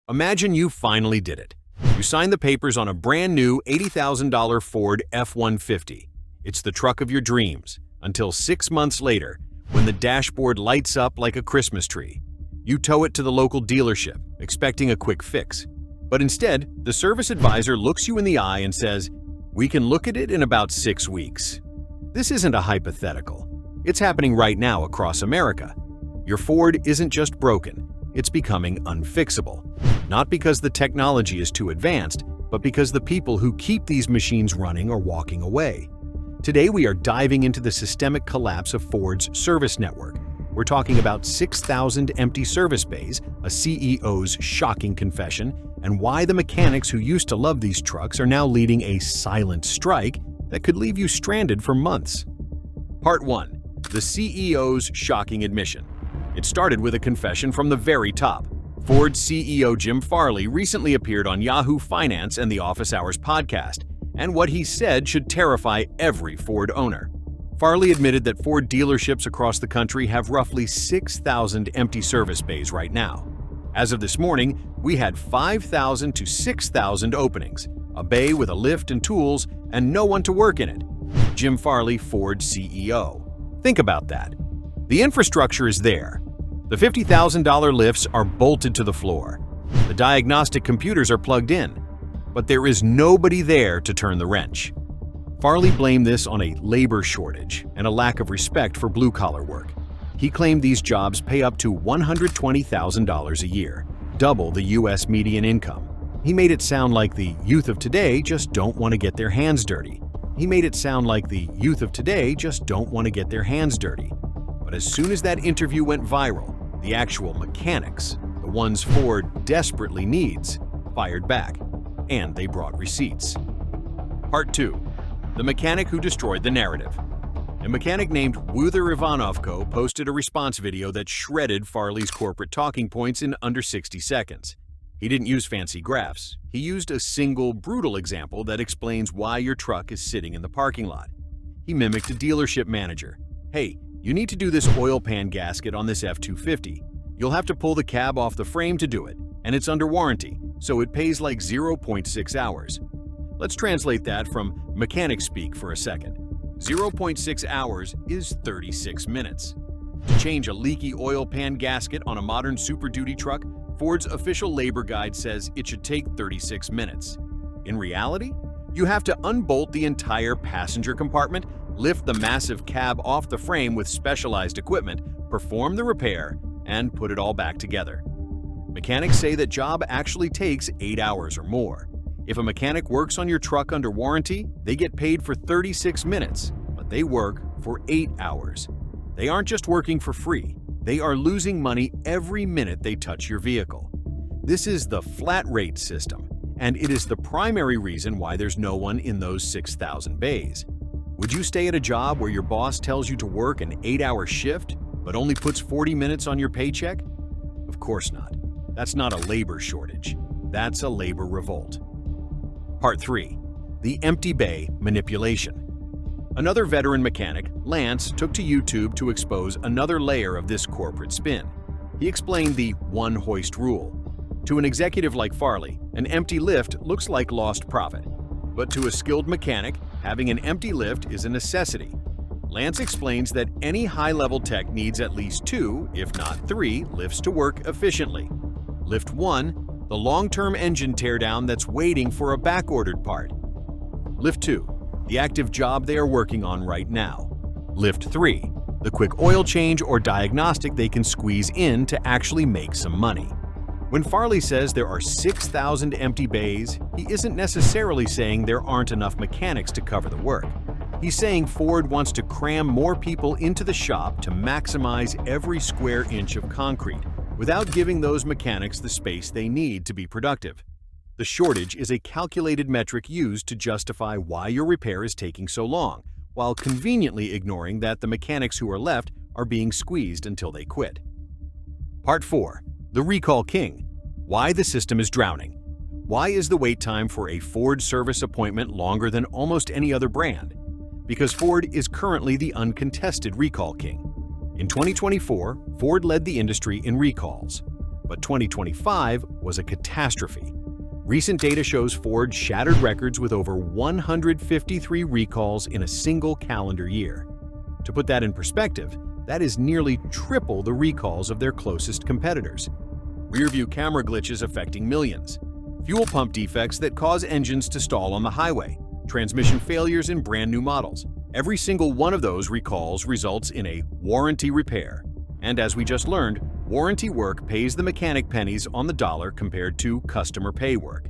Imagine you finally did it. You signed the papers on a brand new $80,000 Ford F-150. It's the truck of your dreams, until 6 months later, when the dashboard lights up like a Christmas tree. You tow it to the local dealership, expecting a quick fix. But instead, the service advisor looks you in the eye and says, "We can look at it in about 6 weeks." This isn't a hypothetical. It's happening right now across America. Your Ford isn't just broken, it's becoming unfixable. Not because the technology is too advanced, but because the people who keep these machines running are walking away. Today we are diving into the systemic collapse of Ford's service network. We're talking about 6,000 empty service bays, a CEO's shocking confession, and why the mechanics who used to love these trucks are now leading a silent strike that could leave you stranded for months. Part 1. The CEO's shocking admission. It started with a confession from the very top. Ford CEO Jim Farley recently appeared on Yahoo Finance and the Office Hours podcast, and what he said should terrify every Ford owner. Farley admitted that Ford dealerships across the country have roughly 6,000 empty service bays right now. As of this morning, we had 5,000 to 6,000 openings, a bay with a lift and tools, and no one to work in it. Jim Farley, Ford CEO. Think about that. The infrastructure is there. The $50,000 lifts are bolted to the floor. The diagnostic computers are plugged in. But there is nobody there to turn the wrench. Farley blamed this on a labor shortage and a lack of respect for blue-collar work. He claimed these jobs pay up to $120,000 a year, double the U.S. median income. He made it sound like the youth of today just don't want to get their hands dirty. But as soon as that interview went viral, the actual mechanics, the ones Ford desperately needs, fired back, and they brought receipts. Part 2. The mechanic who destroyed the narrative. A mechanic named Wuther Ivanovko posted a response video that shredded Farley's corporate talking points in under 60 seconds. He didn't use fancy graphs. He used a single, brutal example that explains why your truck is sitting in the parking lot. He mimicked a dealership manager. "Hey, you need to do this oil pan gasket on this F-250. You'll have to pull the cab off the frame to do it, and it's under warranty, so it pays like 0.6 hours. Let's translate that from mechanic speak for a second. 0.6 hours is 36 minutes. To change a leaky oil pan gasket on a modern Super Duty truck, Ford's official labor guide says it should take 36 minutes. In reality, you have to unbolt the entire passenger compartment, lift the massive cab off the frame with specialized equipment, perform the repair, and put it all back together. Mechanics say that job actually takes 8 hours or more. If a mechanic works on your truck under warranty, they get paid for 36 minutes, but they work for 8 hours. They aren't just working for free. They are losing money every minute they touch your vehicle. This is the flat rate system, and it is the primary reason why there's no one in those 6,000 bays. Would you stay at a job where your boss tells you to work an 8-hour shift, but only puts 40 minutes on your paycheck? Of course not. That's not a labor shortage. That's a labor revolt. Part 3. The empty bay manipulation. Another veteran mechanic, Lance, took to YouTube to expose another layer of this corporate spin. He explained the one hoist rule. To an executive like Farley, an empty lift looks like lost profit. But to a skilled mechanic, having an empty lift is a necessity. Lance explains that any high-level tech needs at least 2, if not 3, lifts to work efficiently. Lift 1, the long-term engine teardown that's waiting for a back-ordered part. Lift 2, the active job they are working on right now. Lift 3, the quick oil change or diagnostic they can squeeze in to actually make some money. When Farley says there are 6,000 empty bays, he isn't necessarily saying there aren't enough mechanics to cover the work. He's saying Ford wants to cram more people into the shop to maximize every square inch of concrete, without giving those mechanics the space they need to be productive. The shortage is a calculated metric used to justify why your repair is taking so long, while conveniently ignoring that the mechanics who are left are being squeezed until they quit. Part 4. The Recall King. Why the system is drowning. Why is the wait time for a Ford service appointment longer than almost any other brand? Because Ford is currently the uncontested recall king. In 2024, Ford led the industry in recalls. but 2025 was a catastrophe. Recent data shows Ford shattered records with over 153 recalls in a single calendar year. To put that in perspective, that is nearly triple the recalls of their closest competitors. Rear-view camera glitches affecting millions. Fuel pump defects that cause engines to stall on the highway. Transmission failures in brand new models. Every single one of those recalls results in a warranty repair. And as we just learned, warranty work pays the mechanic pennies on the dollar compared to customer pay work.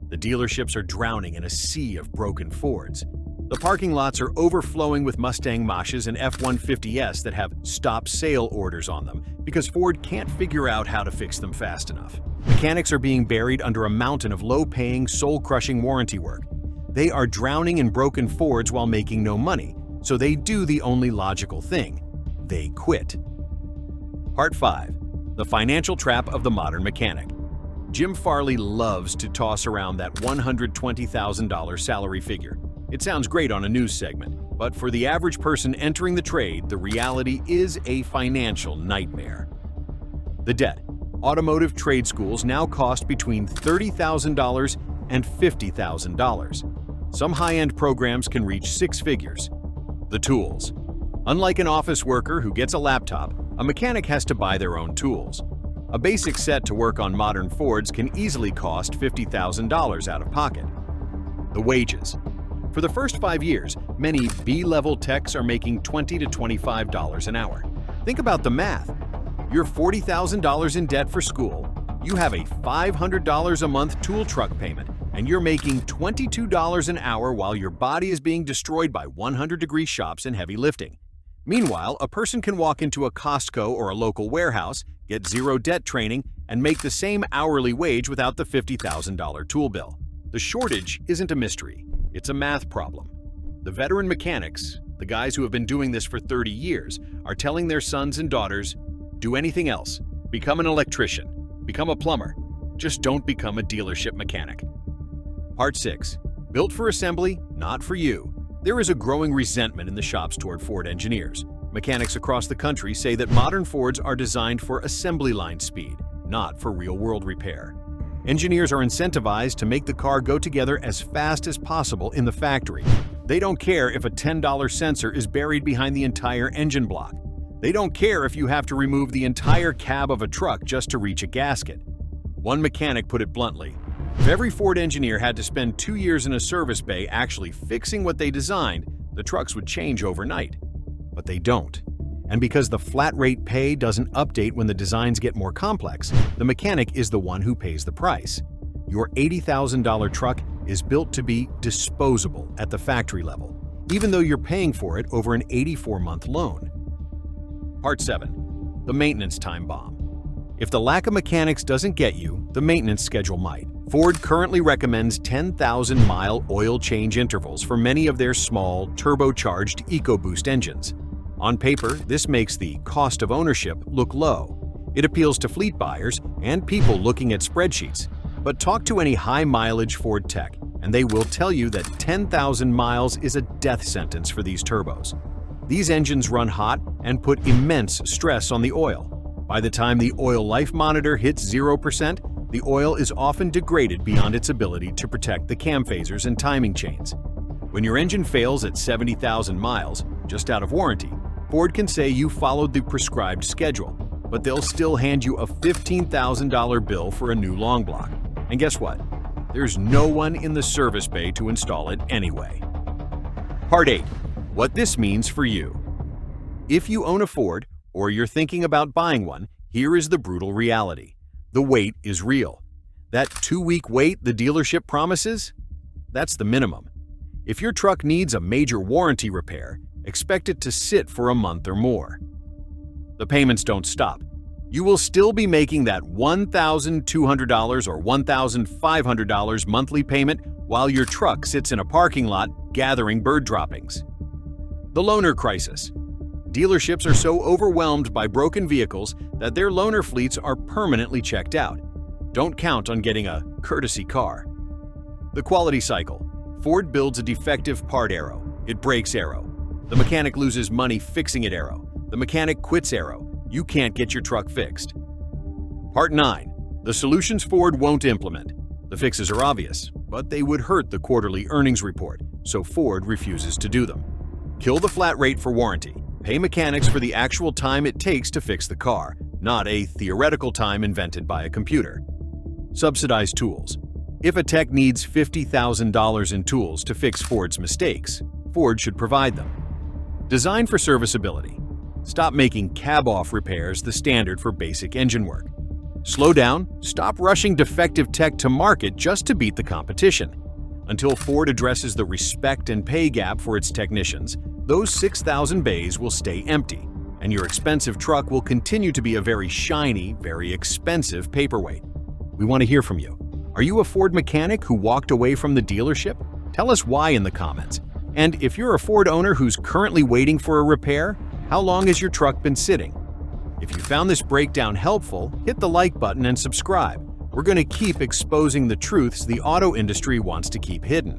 The dealerships are drowning in a sea of broken Fords. The parking lots are overflowing with Mustang Machs and F-150s that have stop sale orders on them because Ford can't figure out how to fix them fast enough. Mechanics are being buried under a mountain of low-paying, soul-crushing warranty work. They are drowning in broken Fords while making no money, so they do the only logical thing: they quit. Part 5. The Financial Trap of the Modern Mechanic. Jim Farley loves to toss around that $120,000 salary figure. It sounds great on a news segment, but for the average person entering the trade, the reality is a financial nightmare. The debt. Automotive trade schools now cost between $30,000 and $50,000. Some high-end programs can reach six figures. The tools. Unlike an office worker who gets a laptop, a mechanic has to buy their own tools. A basic set to work on modern Fords can easily cost $50,000 out of pocket. The wages. For the first 5 years, many B-level techs are making $20 to $25 an hour. Think about the math. You're $40,000 in debt for school, you have a $500 a month tool truck payment, and you're making $22 an hour while your body is being destroyed by 100-degree shops and heavy lifting. Meanwhile, a person can walk into a Costco or a local warehouse, get zero debt training, and make the same hourly wage without the $50,000 tool bill. The shortage isn't a mystery, it's a math problem. The veteran mechanics, the guys who have been doing this for 30 years, are telling their sons and daughters, do anything else. Become an electrician. Become a plumber. Just don't become a dealership mechanic. Part 6. Built for assembly, not for you. There is a growing resentment in the shops toward Ford engineers. Mechanics across the country say that modern Fords are designed for assembly line speed, not for real-world repair. Engineers are incentivized to make the car go together as fast as possible in the factory. They don't care if a $10 sensor is buried behind the entire engine block. They don't care if you have to remove the entire cab of a truck just to reach a gasket. One mechanic put it bluntly: if every Ford engineer had to spend 2 years in a service bay actually fixing what they designed, the trucks would change overnight. But they don't. And because the flat-rate pay doesn't update when the designs get more complex, the mechanic is the one who pays the price. Your $80,000 truck is built to be disposable at the factory level, even though you're paying for it over an 84-month loan. Part 7. The Maintenance Time Bomb. If the lack of mechanics doesn't get you, the maintenance schedule might. Ford currently recommends 10,000-mile oil change intervals for many of their small, turbocharged EcoBoost engines. On paper, this makes the cost of ownership look low. It appeals to fleet buyers and people looking at spreadsheets. But talk to any high-mileage Ford tech, and they will tell you that 10,000 miles is a death sentence for these turbos. These engines run hot and put immense stress on the oil. By the time the oil life monitor hits 0%, the oil is often degraded beyond its ability to protect the cam phasers and timing chains. When your engine fails at 70,000 miles, just out of warranty, Ford can say you followed the prescribed schedule, but they'll still hand you a $15,000 bill for a new long block. And guess what? There's no one in the service bay to install it anyway. Part 8. What this means for you. If you own a Ford, or you're thinking about buying one, here is the brutal reality. The wait is real. That 2-week wait the dealership promises? That's the minimum. If your truck needs a major warranty repair, expect it to sit for a month or more. The payments don't stop. You will still be making that $1,200 or $1,500 monthly payment while your truck sits in a parking lot gathering bird droppings. The loaner crisis. Dealerships are so overwhelmed by broken vehicles that their loaner fleets are permanently checked out. Don't count on getting a courtesy car. The quality cycle. Ford builds a defective part arrow. It breaks arrow. The mechanic loses money fixing it arrow. The mechanic quits arrow. You can't get your truck fixed. Part 9. The solutions Ford won't implement. The fixes are obvious, but they would hurt the quarterly earnings report, so Ford refuses to do them. Kill the flat rate for warranty. Pay mechanics for the actual time it takes to fix the car, not a theoretical time invented by a computer. Subsidize tools. If a tech needs $50,000 in tools to fix Ford's mistakes, Ford should provide them. Design for serviceability. Stop making cab-off repairs the standard for basic engine work. Slow down, stop rushing defective tech to market just to beat the competition. Until Ford addresses the respect and pay gap for its technicians, those 6,000 bays will stay empty, and your expensive truck will continue to be a very shiny, very expensive paperweight. We want to hear from you. Are you a Ford mechanic who walked away from the dealership? Tell us why in the comments. And if you're a Ford owner who's currently waiting for a repair, how long has your truck been sitting? If you found this breakdown helpful, hit the like button and subscribe. We're going to keep exposing the truths the auto industry wants to keep hidden.